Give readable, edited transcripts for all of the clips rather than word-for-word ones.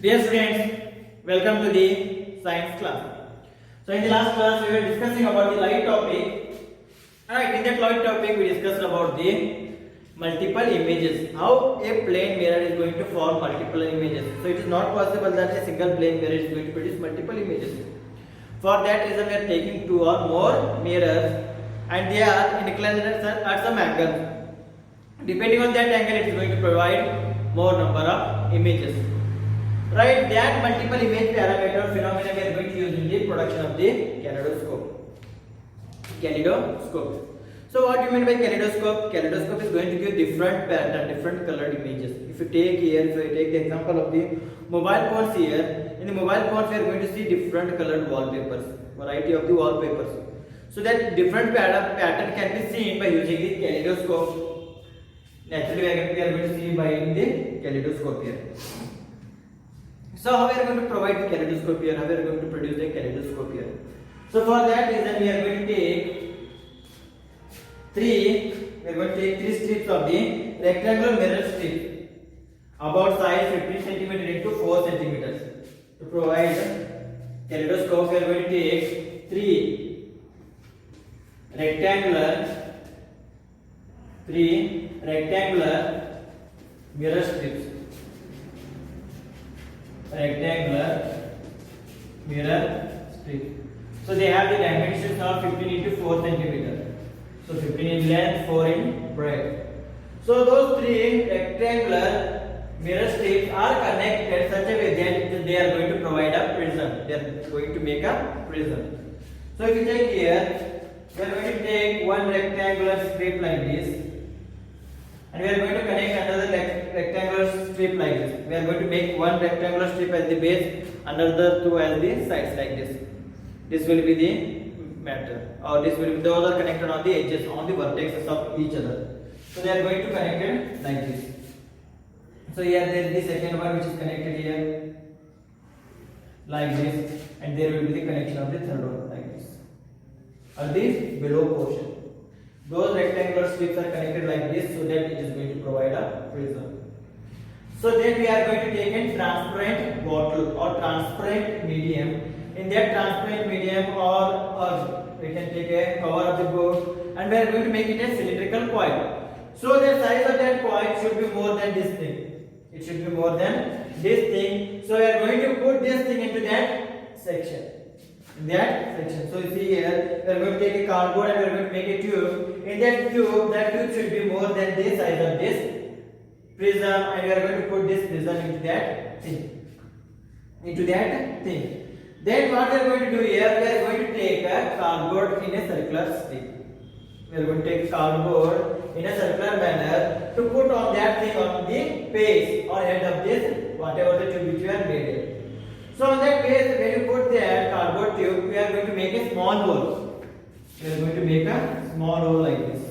Dear students, welcome to the science class. So in the last class we were discussing about the light topic. Alright, in that light topic we discussed about the multiple images. How a plane mirror is going to form multiple images. So it is not possible that a single plane mirror is going to produce multiple images. For that reason we are taking two or more mirrors and they are inclined at some angle. Depending on that angle it is going to provide more number of images. Right, that multiple image parameter phenomena we are going to use in the production of the kaleidoscope. So what do you mean by kaleidoscope? Kaleidoscope is going to give different pattern, different colored images. If you take the example of the mobile phones here, in the mobile phones we are going to see different colored wallpapers, variety of the wallpapers. So that different pattern can be seen by using the kaleidoscope. Naturally we are going to see by the kaleidoscope here. So how we are going to provide the kaleidoscope here? How we are going to produce the kaleidoscope here? So for that reason we are going to take three strips of the rectangular mirror strip about size 15 cm into 4 cm. To provide kaleidoscope we are going to take three rectangular mirror strips. So they have the dimensions of 15 into 4 cm. So 15 in length, 4 in breadth. So those three rectangular mirror strips are connected such a way that they are going to provide a prism. They are going to make a prism. So if you take here, we are going to take one rectangular strip like this. And we are going to connect another rectangular strip like this. We are going to make one rectangular strip at the base, another two at the sides like this. This will be the matter, or this will be those are connected on the edges, on the vertices of each other. So they are going to connect it like this. So here there is the second one which is connected here like this, and there will be the connection of the third one like this. At the below portion. Those rectangular strips are connected like this so that it is going to provide a prism. So then we are going to take a transparent bottle or transparent medium. In that transparent medium or we can take a cover of the book and we are going to make it a cylindrical coil. So the size of that coil should be more than this thing. It should be more than this thing. So we are going to put this thing into that section. So you see here, we are going to take a cardboard and we are going to make a tube. In that tube should be more than the size of this prism, and we are going to put this prism into that thing. Then what we are going to do here, we are going to take a cardboard in a circular stick. We are going to take cardboard in a circular manner to put on that thing on the base or head of this whatever the tube which we have made it. So on that base, when you put that cardboard tube, we are going to make a small hole. We are going to make a small hole like this.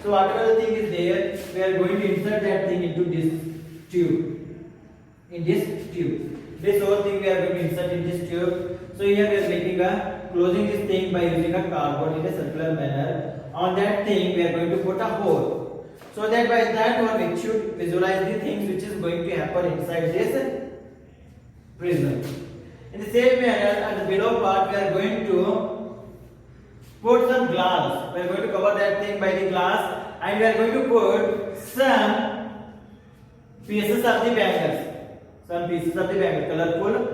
So whatever the thing is there, we are going to insert that thing into this tube. This whole thing we are going to insert in this tube. So here we are making closing this thing by using a cardboard in a circular manner. On that thing, we are going to put a hole. So that by that one we should visualize the things which is going to happen inside this prism. In the same manner, at the below part, we are going to put some glass. We are going to cover that thing by the glass, and we are going to put some pieces of the bangles. Colorful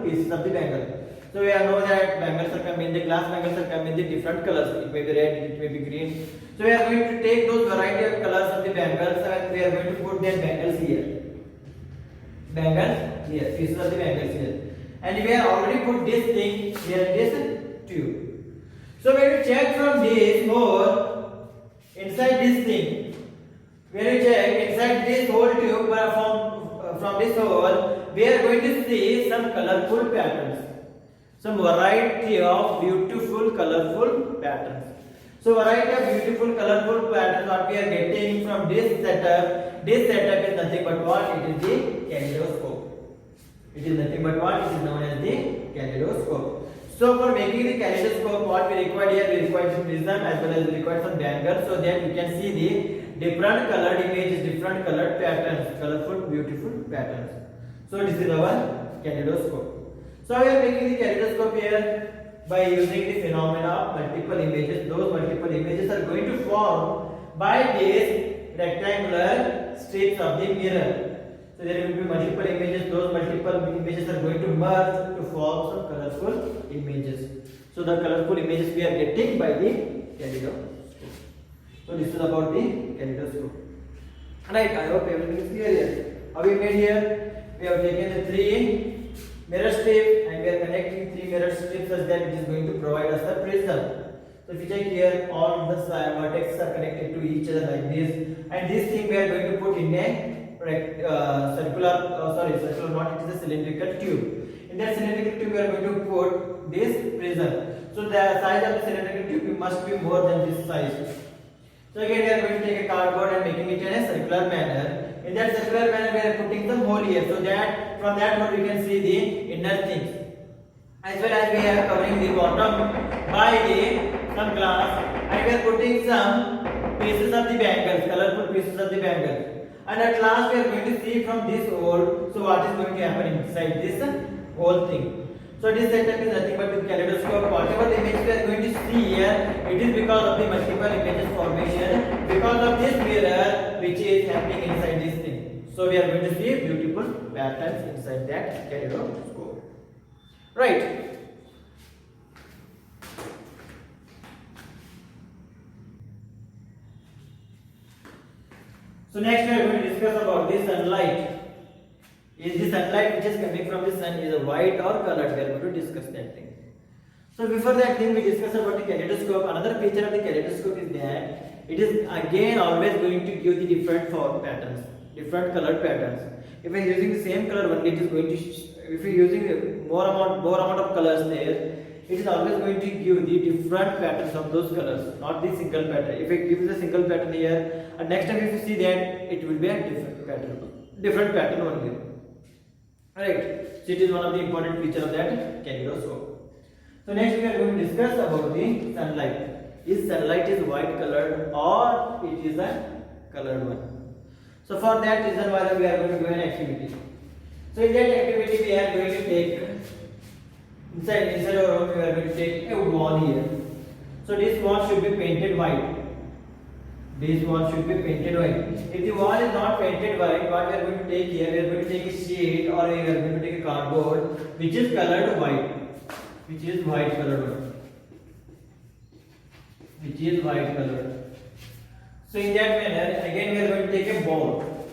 pieces of the bangle. So we know that bangles are coming in the glass bangles are coming in the different colors. It may be red, it may be green. So we are going to take those variety of colors of the bangles and we are going to put their bangles here. Pieces of the bangles here. And we have already put this thing here in this tube. So when you check from this hole inside this thing, when you check inside this whole tube from this hole, we are going to see some colorful patterns. Some variety of beautiful colorful patterns. So variety of beautiful colorful patterns what we are getting from this setup is nothing but what? It is the kaleidoscope. It is nothing but what? It is known as the kaleidoscope. So for making the kaleidoscope, what we require here, we require some prism as well as we require some bangles so that we can see the different colored images, different colored patterns, colorful, beautiful patterns. So this is our kaleidoscope. So we are making the kaleidoscope here by using the phenomena of multiple images. Those multiple images are going to form by these rectangular strips of the mirror. So there will be multiple images. Those multiple images are going to merge to form some colorful images. So the colorful images we are getting by the kaleidoscope. So this is about the kaleidoscope. Right, I hope everything is clear here. How we made here? We have taken the three mirror strips and we are connecting three mirror strips such that it is going to provide us the prism. So if you check here, all the vertices are connected to each other like this, and this thing we are going to put in a circular, not, it is a cylindrical tube. In that cylindrical tube we are going to put this prism. So the size of the cylindrical tube must be more than this size. So again we are going to take a cardboard and making it in a circular manner. In that circular manner we are putting some hole here, so that from that hole we can see the inner things. As well as we are covering the bottom by some glass, and we are putting some pieces of the bangles, colorful pieces of the bangles. And at last we are going to see from this hole, so what is going to happen inside this whole thing. So this setup is nothing but with kaleidoscope. Whatever the image we are going to see here, it is because of the multiple images formation, because of this mirror which is happening inside this thing. So we are going to see beautiful patterns inside that kaleidoscope. Right. So next we are going to discuss about the sunlight. Is the sunlight which is coming from the sun is a white or colored? We are going to discuss that thing. So before that thing we discuss about the kaleidoscope. Another feature of the kaleidoscope is that it is again always going to give the different form patterns, different color patterns. If we are using the same color only, it is going to if we are using more amount of colors there, it is always going to give the different patterns of those colors, not the single pattern. If it gives a single pattern here, and next time if you see that, it will be a different pattern only. Right. So it is one of the important features of that kaleidoscope. So next we are going to discuss about the sunlight. Is sunlight is white colored or it is a colored one? So for that reason why we are going to do an activity. So in that activity we are going to take inside our room we are going to take a wall here. So this wall should be painted white. This wall should be painted white. If the wall is not painted white, what we are going to take here? We are going to take a sheet or we are going to take a cardboard which is colored white, which is white colored, which is white colored. So in that manner, again we are going to take a bowl.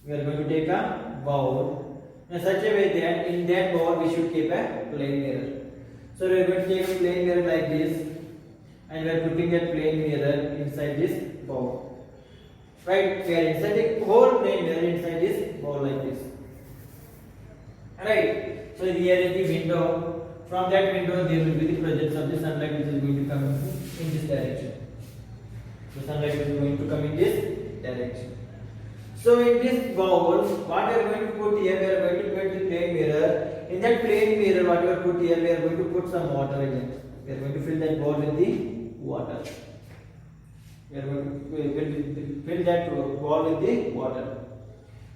We are going to take a bowl in such a way that in that bowl we should keep a plain mirror. So we are going to take a plain mirror like this, and we are putting that plain mirror inside this bowl. Right? We are inserting whole plain mirror inside this bowl like this. Right? So here is the window. From that window there will be the projections of the sunlight which is going to come in this direction. The sunlight is going to come in this direction. So in this bowl, what we are going to put here? We are going to put the plain mirror. In that plain mirror, what we are put here? We are going to put some water in it. We are going to fill that bowl with the water. We are going to fill that bowl with the water.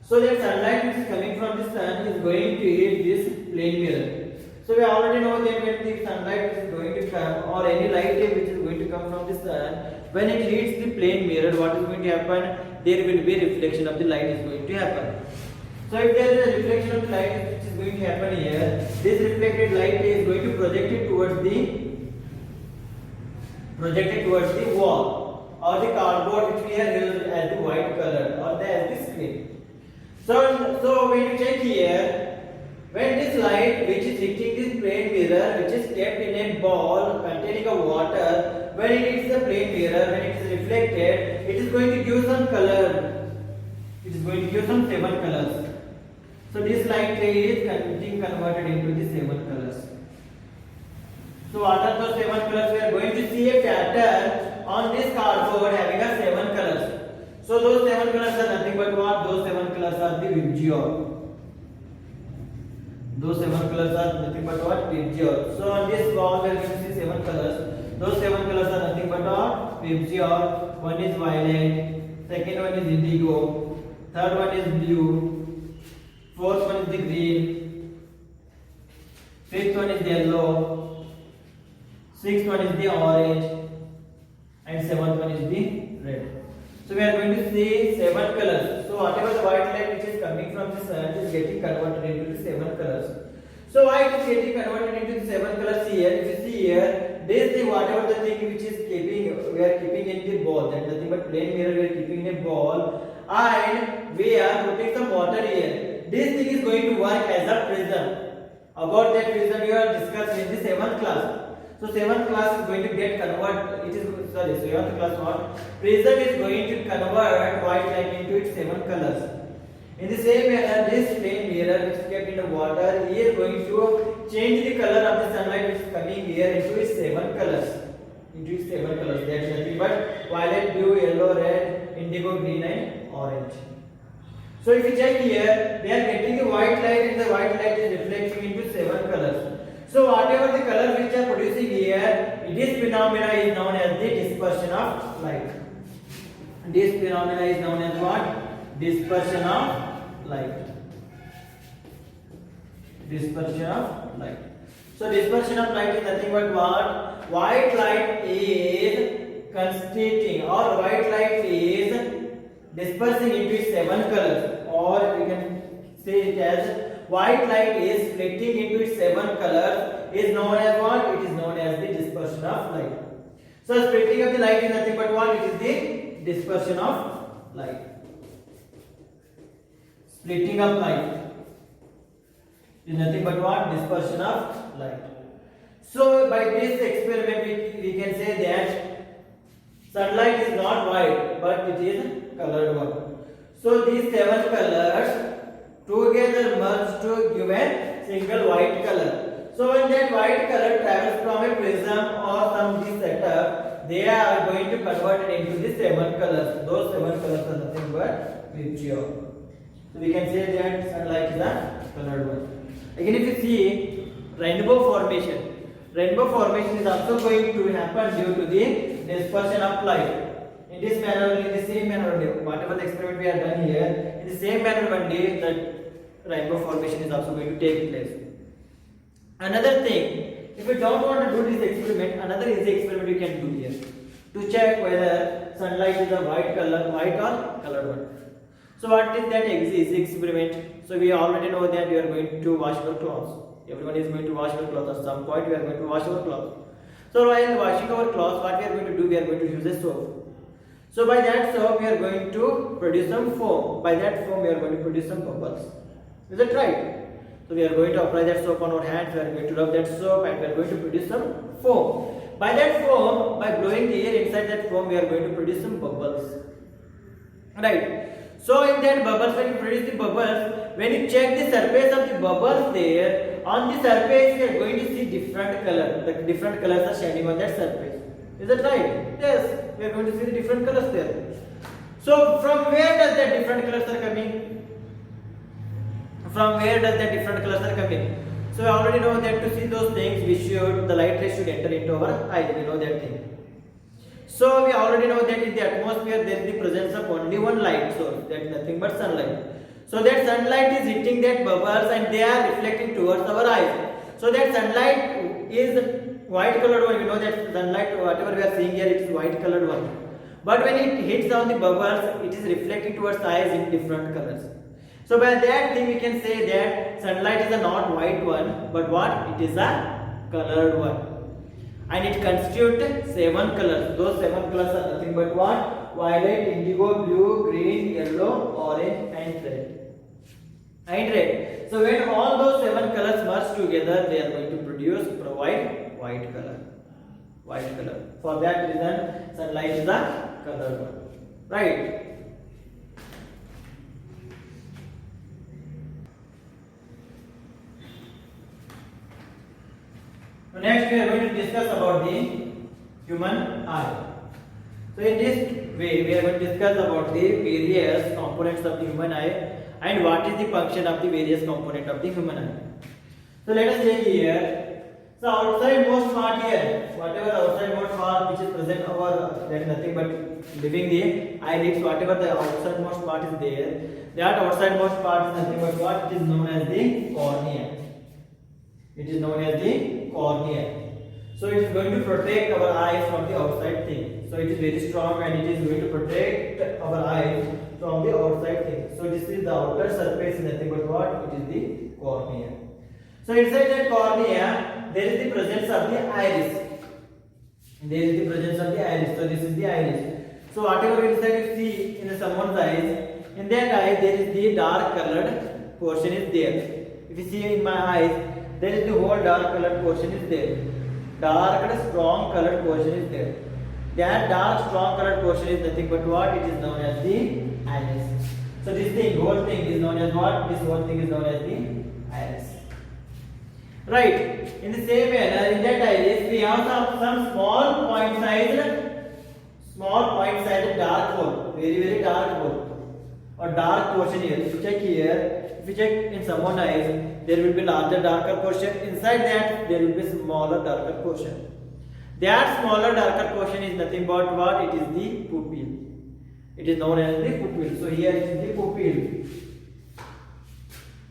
So that sunlight which is coming from the sun is going to hit this plain mirror. So we already know that when the sunlight is going to come, or any light which is going to come from the sun, when it hits the plain mirror, what is going to happen? There will be reflection of the light is going to happen. So if there is a reflection of the light which is going to happen here, this reflected light is going to project it towards the wall or the cardboard which we have used as the white color or as the screen. So when you check here, when this light which is hitting this plain mirror which is kept in a bowl containing a water, when it hits the plain mirror, when it is reflected, it is going to give some color. It is going to give some 7 colors. So this light is being converted into the 7 colors. So what are those 7 colors? We are going to see a pattern on this cardboard having a 7 colors. So those 7 colors are nothing but what? Those 7 colors are the Vibgyor. Those 7 colors are nothing but what? Vibgyor. So on this wall we are going to see 7 colors. Those 7 colors are nothing but what? Vibgyor. One is violet, second one is indigo, third one is blue, fourth one is the green, fifth one is the yellow, sixth one is the orange, and seventh one is the red. So we are going to see 7 colors. So whatever the white light which is coming from the sun is getting converted into the 7 colors. So why it is getting converted into the 7 colors here? If you see here, this is the whatever the thing which is keeping, we are keeping in the ball. That nothing but plain mirror we are keeping in a ball, and we are putting some water here. This thing is going to work as a prism. About that prism we are discussing in the 7th class. So 7th class is going to get convert. It is 7th class what? Prism is going to convert white light into its 7 colors. In the same manner, this plain mirror which is kept in the water is going to change the color of the sunlight which is coming here into its 7 colors. Into its 7 colors. That is nothing but violet, blue, yellow, red, indigo, green, and orange. So if you check here, they are getting the white light and the white light is reflecting into 7 colors. So whatever the colors which are producing here, this phenomena is known as the dispersion of light. This phenomena is known as what? Dispersion of light. Dispersion of light. So dispersion of light is nothing but what? White light is constituting, or white light is dispersing into its 7 colors, or we can say it as white light is splitting into its 7 colors is known as what? It is known as the dispersion of light. So splitting of the light is nothing but what? It is the dispersion of light. Splitting of light is nothing but what? Dispersion of light. So by this experiment we can say that sunlight is not white but it is colored one. So these 7 colors together merge to give a single white color. So when that white color travels from a prism or some this setup, they are going to convert it into the 7 colors. Those 7 colors are nothing but picture. So we can say that sunlight is a colored one. Again, if you see rainbow formation is also going to happen due to the dispersion of light. In this manner, in the same manner only, whatever the experiment we have done here, in the same manner only, that rainbow formation is also going to take place. Another thing, if you don't want to do this experiment, another easy experiment you can do here to check whether sunlight is a white or colored one. So what is that easy experiment? So we already know that we are going to wash our clothes. Everyone is going to wash our clothes. At some point we are going to wash our clothes. So while washing our clothes, what we are going to do? We are going to use a soap. So by that soap we are going to produce some foam. By that foam we are going to produce some bubbles. Is that right? So we are going to apply that soap on our hands. We are going to rub that soap and we are going to produce some foam. By that foam, by blowing the air inside that foam, we are going to produce some bubbles. Right? So in that bubbles, when you produce the bubbles, when you check the surface of the bubbles there, on the surface we are going to see different colors. The different colors are shining on that surface. Is that right? Yes, we are going to see the different colors there. So from where does that different colors are coming? From where does that different colors are coming? So we already know that to see those things, the light rays should enter into our eyes. We know that thing. So we already know that in the atmosphere there is the presence of only one light source, that is nothing but sunlight. So that sunlight is hitting that bubbles and they are reflecting towards our eyes. So that sunlight is white colored one. We know that sunlight, whatever we are seeing here, it is white colored one. But when it hits on the bubbles, it is reflecting towards eyes in different colors. So by that thing we can say that sunlight is a not white one, but what? It is a colored one. And it constitutes 7 colors. Those 7 colors are nothing but what? Violet, indigo, blue, green, yellow, orange and red. So when all those 7 colors merge together, they are going to provide white color. White color. For that reason, sunlight is a colored one. Right? Next we are going to discuss about the human eye. So in this way we are going to discuss about the various components of the human eye and what is the function of the various components of the human eye. So let us say here, So outside most part here, whatever the outside most part which is present over, that is nothing but leaving the eyelids, whatever the outside most part is there, that outside most part is nothing but what is known as the cornea. It is known as the cornea. So it is going to protect our eyes from the outside thing. So it is very strong and it is going to protect our eyes from the outside thing. So this is the outer surface is nothing but what? It is the cornea. So inside that cornea, there is the presence of the iris. There is the presence of the iris. So this is the iris. So whatever inside you see in someone's eyes, in that eye there is the dark colored portion is there. If you see in my eyes, there is the whole dark colored portion is there. Dark and strong colored portion is there. That dark strong colored portion is nothing but what? It is known as the iris. So this thing, whole thing is known as what? This whole thing is known as the iris. Right. In the same manner, in that iris, we have some small point sized dark hole, very dark hole, or dark portion here. If you check here, if you check in someone's eyes, there will be larger darker portion. Inside that, there will be smaller darker portion. That smaller darker portion is nothing but what? It is the pupil. It is known as the pupil. So here it is the pupil.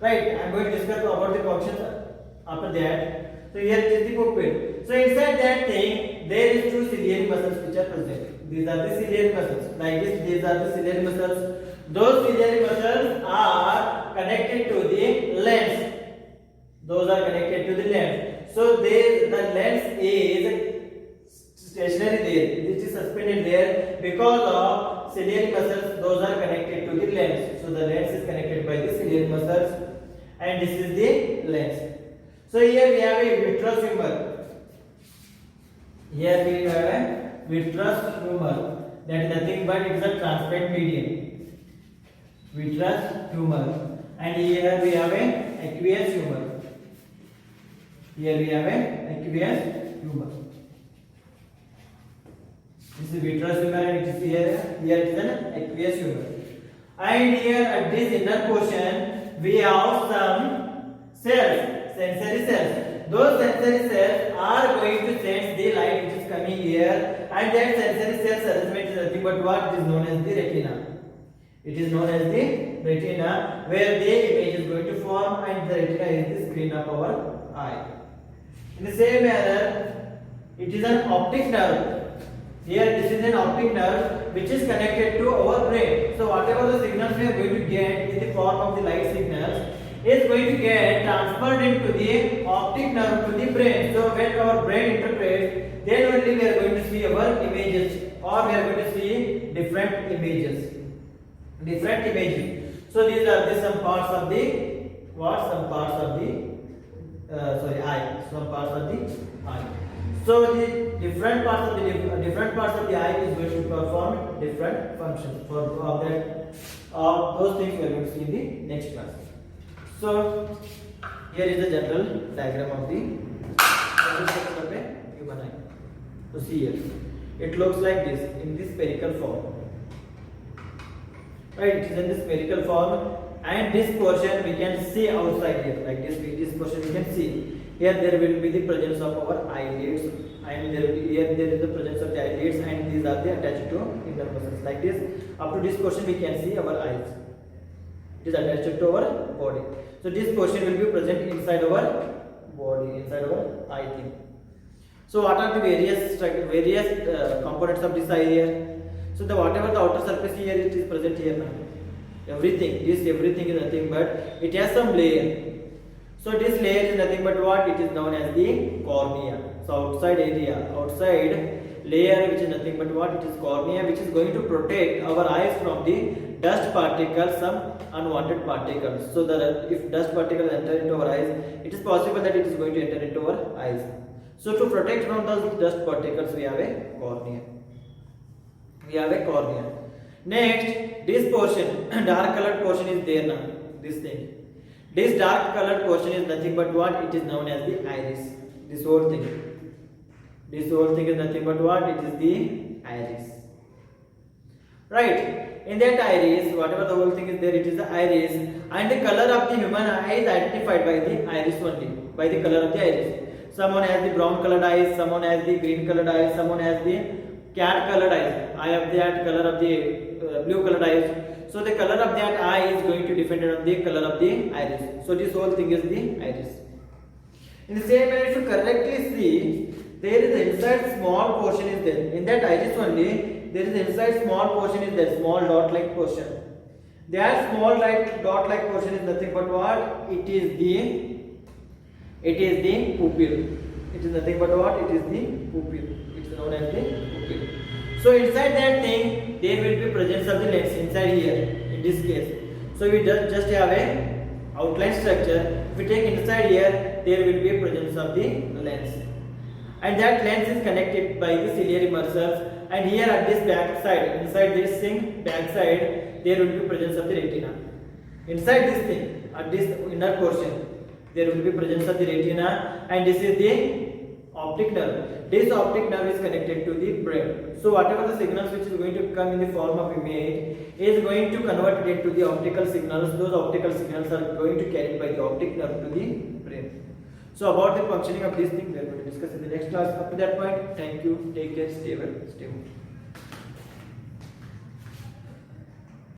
Right. I am going to discuss about the functions after that. So here it is the pupil. So inside that thing, there is two ciliary muscles which are present. These are the ciliary muscles. Like this, these are the ciliary muscles. Those ciliary muscles are connected to the lens. Those are connected to the lens. So the lens is stationary there. It is suspended there because of ciliary muscles. Those are connected to the lens. So the lens is connected by the ciliary muscles, and this is the lens. So here we have a vitreous humor. Here we have a vitreous humor. That is nothing but it is a transparent medium. Vitreous humor. And here we have a aqueous humor. Here we have a aqueous humor. This is vitreous humor and it is here it is an aqueous humor. And here at this inner portion we have some cells, sensory cells. Those sensory cells are going to sense the light which is coming here, and that sensory cells arrangement is nothing but what is known as the retina. It is known as the retina, where the image is going to form, and the retina is the screen of our eye. In the same manner, it is an optic nerve. Here this is an optic nerve which is connected to our brain. So whatever the signals we are going to get in the form of the light signals is going to get transferred into the optic nerve to the brain. So when our brain interprets, then only we are going to see our images, or we are going to see different images. So these are some parts of the eye. Some parts of the eye. So the different parts of the eye is going to perform different functions. For those things we are going to see in the next class. So here is the general diagram of the human eye. So see here, it looks like this in this spherical form. Right, it is in this spherical form, and this portion we can see outside here. Like this portion we can see. Here there will be the presence of our eyelids, and there is the presence of the eyelids, and these are the attached to inner muscles. Like this, up to this portion we can see our eyes. It is attached to our body. So this portion will be present inside our body, inside our eye thing. So what are the various components of this eye here? So whatever the outer surface here, it is present here now. Everything is nothing but it has some layer. So this layer is nothing but what? It is known as the cornea. So outside layer which is nothing but what? It is cornea, which is going to protect our eyes from the dust particles, some unwanted particles. So that if dust particles enter into our eyes, it is possible that it is going to enter into our eyes. So to protect from those dust particles, we have a cornea. Next, this portion, dark colored portion is there now. This thing. This dark colored portion is nothing but what? It is known as the iris. This whole thing is nothing but what? It is the iris. Right. In that iris, whatever the whole thing is there, it is the iris, and the color of the human eye is identified by the iris only, by the color of the iris. Someone has the brown colored eyes, someone has the green colored eyes, someone has the cat colored eyes. I have that color of the blue colored eyes. So the color of that eye is going to depend on the color of the iris. So this whole thing is the iris. In the same way, if you correctly see, there is the inside small portion is there. In that iris only, there is the inside small portion is there, small dot-like portion. That small dot-like portion is nothing but what? It is the pupil. It is nothing but what? It is the pupil. It is known as the pupil. So inside that thing, there will be presence of the lens inside here. In this case, so we just have a outline structure. If we take inside here, there will be a presence of the lens, and that lens is connected by the ciliary muscles. And here at this back side, inside this thing, back side, there will be presence of the retina. Inside this thing, at this inner portion, there will be presence of the retina, and this is the optic nerve. This optic nerve is connected to the brain. So whatever the signals which is going to come in the form of image is going to convert it into the optical signals. Those optical signals are going to carried by the optic nerve to the brain. So about the functioning of this thing we are going to discuss in the next class. Up to that point, thank you, take care, stay well, stay home.